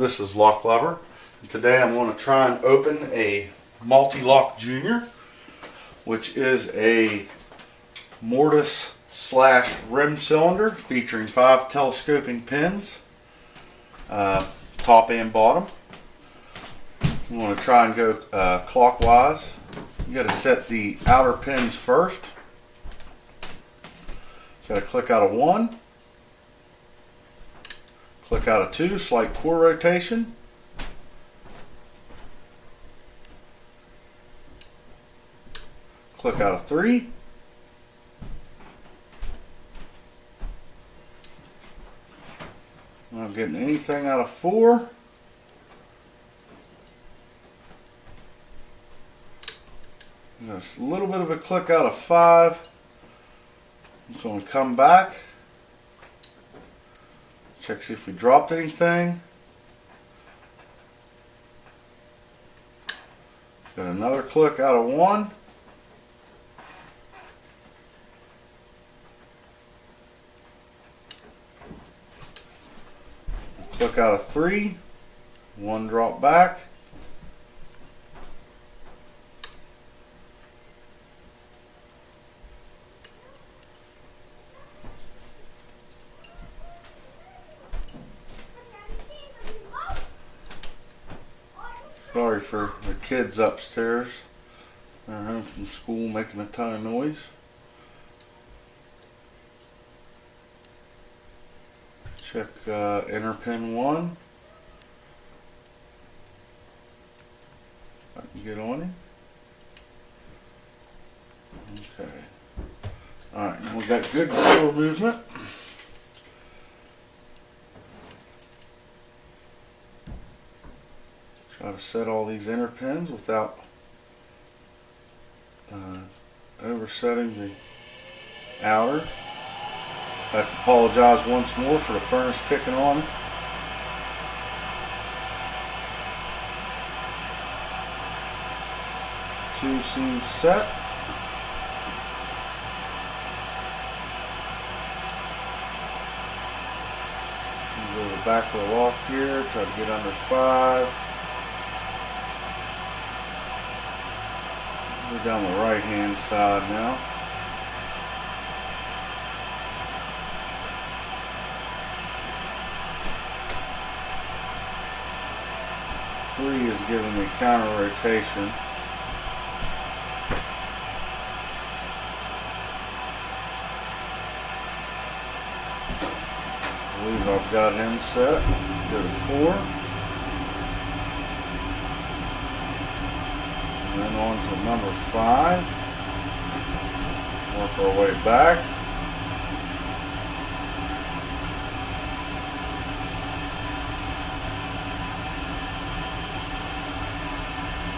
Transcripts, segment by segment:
This is Lock Lover. And today I'm going to try and open a Mul-T-Lock Junior, which is a mortise slash rim cylinder featuring 5 telescoping pins, top and bottom. I'm going to try and go clockwise. You got to set the outer pins first. Got to click out of 1. Click out of 2, slight core rotation. Click out of 3. I'm not getting anything out of 4. Just a little bit of a click out of 5. So I'm going to come back. Check see if we dropped anything. Got another click out of 1. Click out of 3. 1 drop back. Sorry for the kids upstairs. They're home from school making a ton of noise. Check inner pin 1. I can get on him. Okay. Alright, now we got good core movement. Try to set all these inner pins without oversetting the outer. I have to apologize once more for the furnace kicking on. Two seams set. Go to the back of the lock here, try to get under 5. We're down the right hand side now. Three is giving me counter rotation. I believe I've got him set. Go to 4. And then on to number 5. Work our way back.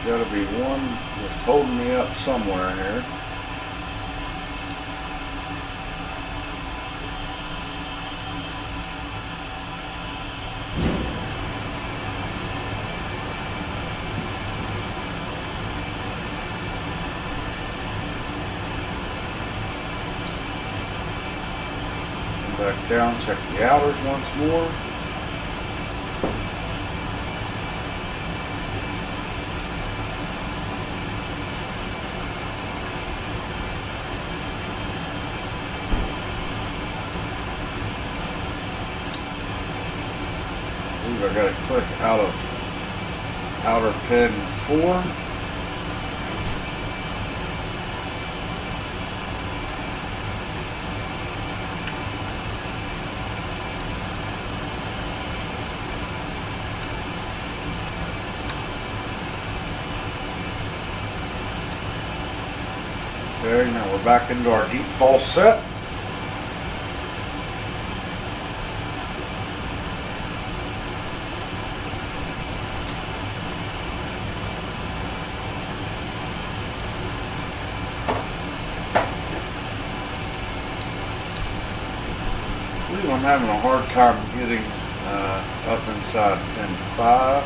There's got to be one just holding me up somewhere here. Back down, check the outers once more. I believe I got to click out of outer pin 4. Okay, now we're back into our deep false set. I believe I'm having a hard time getting up inside pin 5.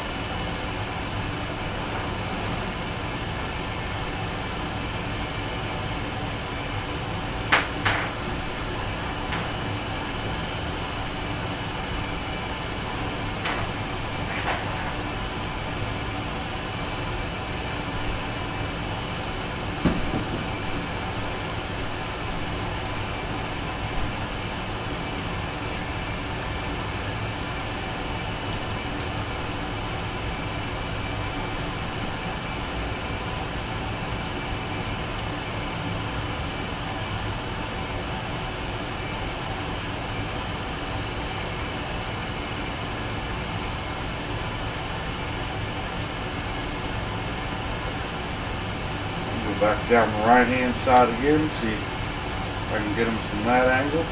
back down the right hand side again, see if I can get them from that angle.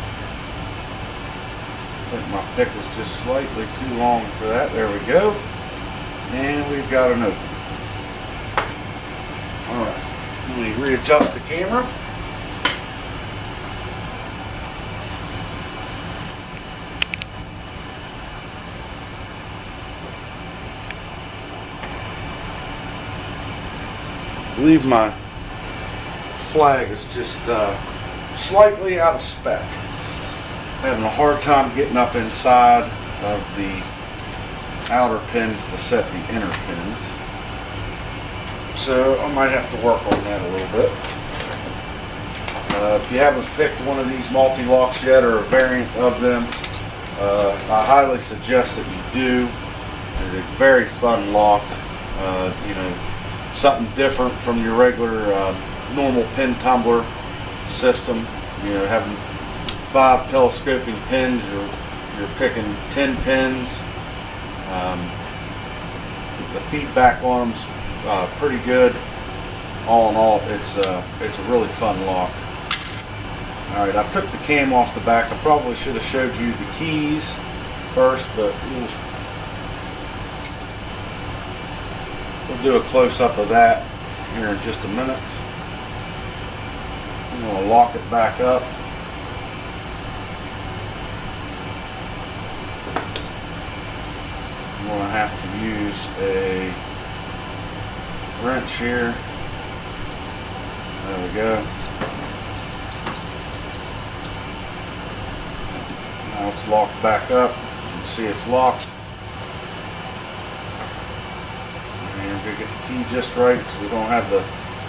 I think my pick is just slightly too long for that. There we go. And we've got an open. Alright, let me readjust the camera. I believe my flag is just slightly out of spec. Having a hard time getting up inside of the outer pins to set the inner pins. So I might have to work on that a little bit. If you haven't picked one of these multi-locks yet or a variant of them, I highly suggest that you do. It's a very fun lock. You know, something different from your regular normal pin tumbler system. You know, having 5 telescoping pins, you're picking 10 pins. The feedback on them's pretty good. All in all, it's a really fun lock. All right, I took the cam off the back. I probably should have showed you the keys first, but we'll do a close-up of that here in just a minute. I'm going to lock it back up. I'm going to have to use a wrench here. There we go. Now it's locked back up. You can see it's locked. And we get the key just right so we don't have the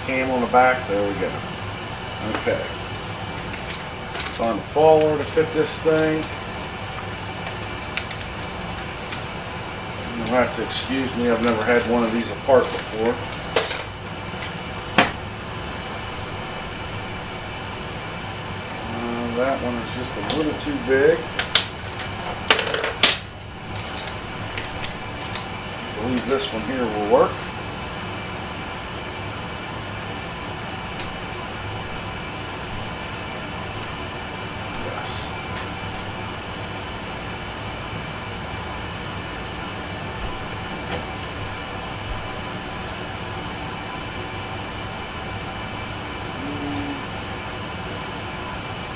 cam on the back. There we go. Okay. Find a follower to fit this thing. You'll have to excuse me, I've never had one of these apart before. That one is just a little too big. I believe this one here will work. Yes.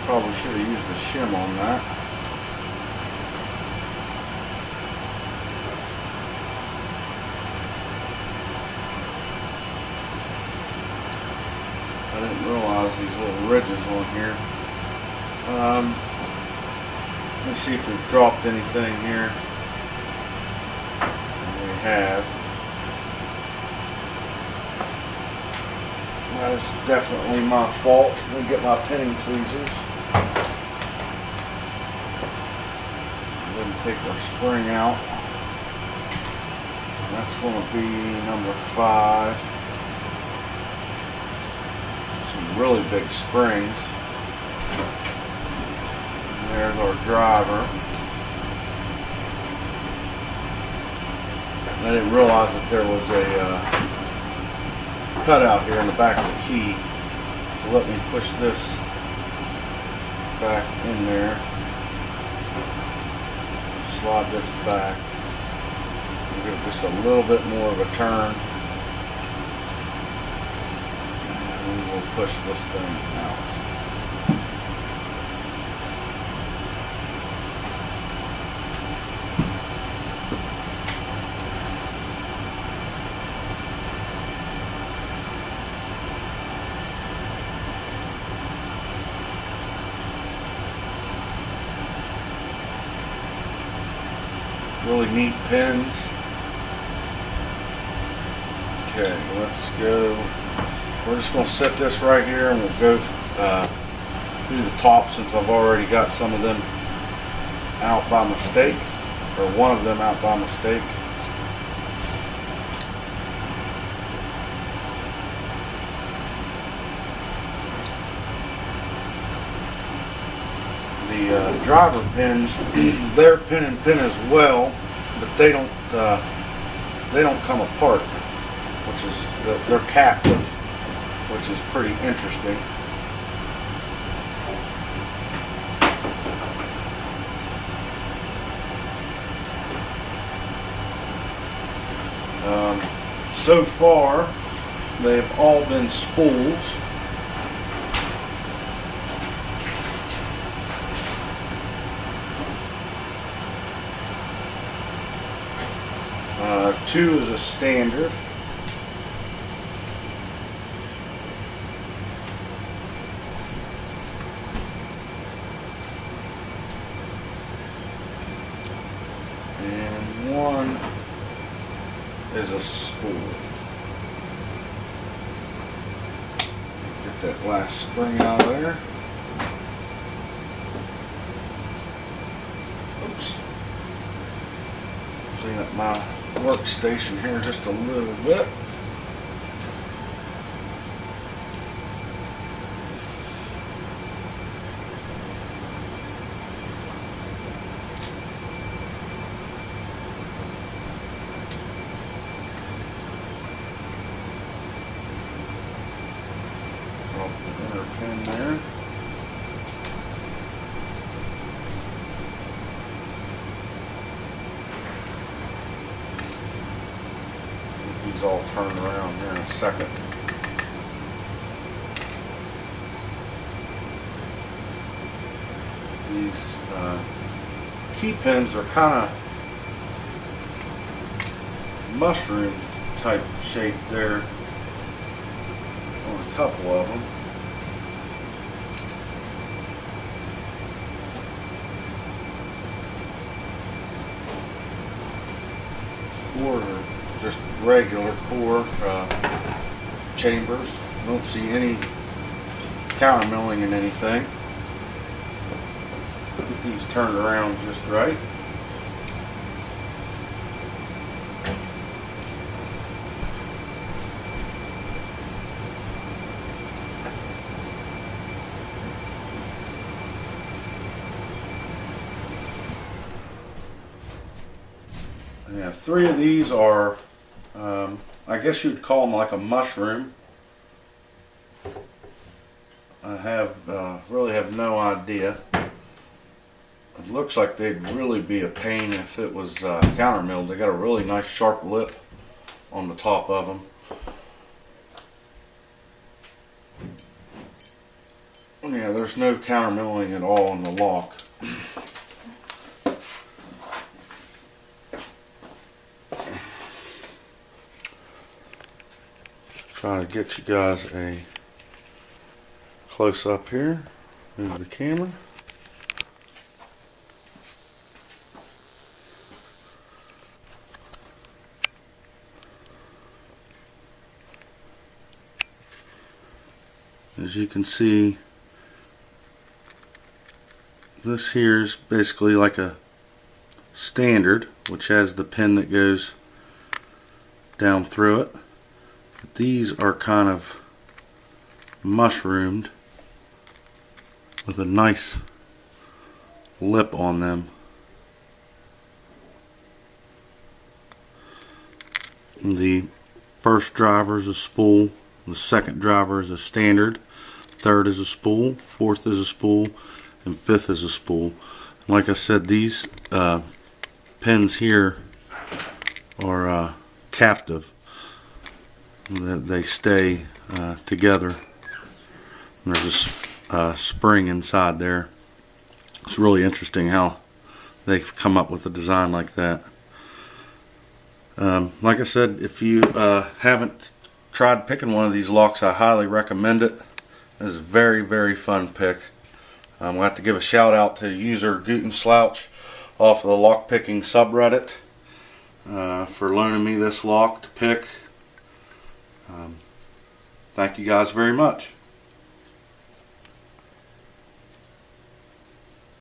Probably should have used the shim on that. I didn't realize these little ridges on here. Let me see if we've dropped anything here. We have. That is definitely my fault. Let me get my pinning tweezers. Didn't take our spring out. That's going to be number 5. Some really big springs. And there's our driver. I didn't realize that there was a cutout here in the back of the key. So let me push this back in there. Slide this back. Give it just a little bit more of a turn. And we will push this thing out. Really neat pins. Okay, let's go. We're just going to set this right here and we'll go through the top since I've already got some of them out by mistake, or one of them out by mistake. The driver pins, they're pin and pin as well, but they don't come apart, which is they're captive. which is pretty interesting. So far, they've all been spools. Two is a standard. And one is a spool. Get that last spring out of there. Oops. Clean up my workstation here just a little bit. Drop the inner pin there. Get these all turned around here in a second. These key pins are kind of mushroom type shape there on a couple of them. Cores are just regular core chambers. Don't see any counter milling in anything. Get these turned around just right. Yeah, three of these are, I guess you'd call them like a mushroom. I really have no idea. It looks like they'd really be a pain if it was counter milled. They got a really nice sharp lip on the top of them. Yeah, there's no counter milling at all in the lock. Try to get you guys a close up here. Move the camera. As you can see, this here is basically like a standard, which has the pin that goes down through it. But these are kind of mushroomed with a nice lip on them. And the first driver is a spool, the second driver is a standard, third is a spool, fourth is a spool, and fifth is a spool. And like I said, these pins here are captive. They stay together. And there's a spring inside there. It's really interesting how they've come up with a design like that. Like I said, if you haven't tried picking one of these locks, I highly recommend it. It's a very, very fun pick. I'm going to have to give a shout out to user Guten Slouch off of the lock picking subreddit for loaning me this lock to pick. Thank you guys very much.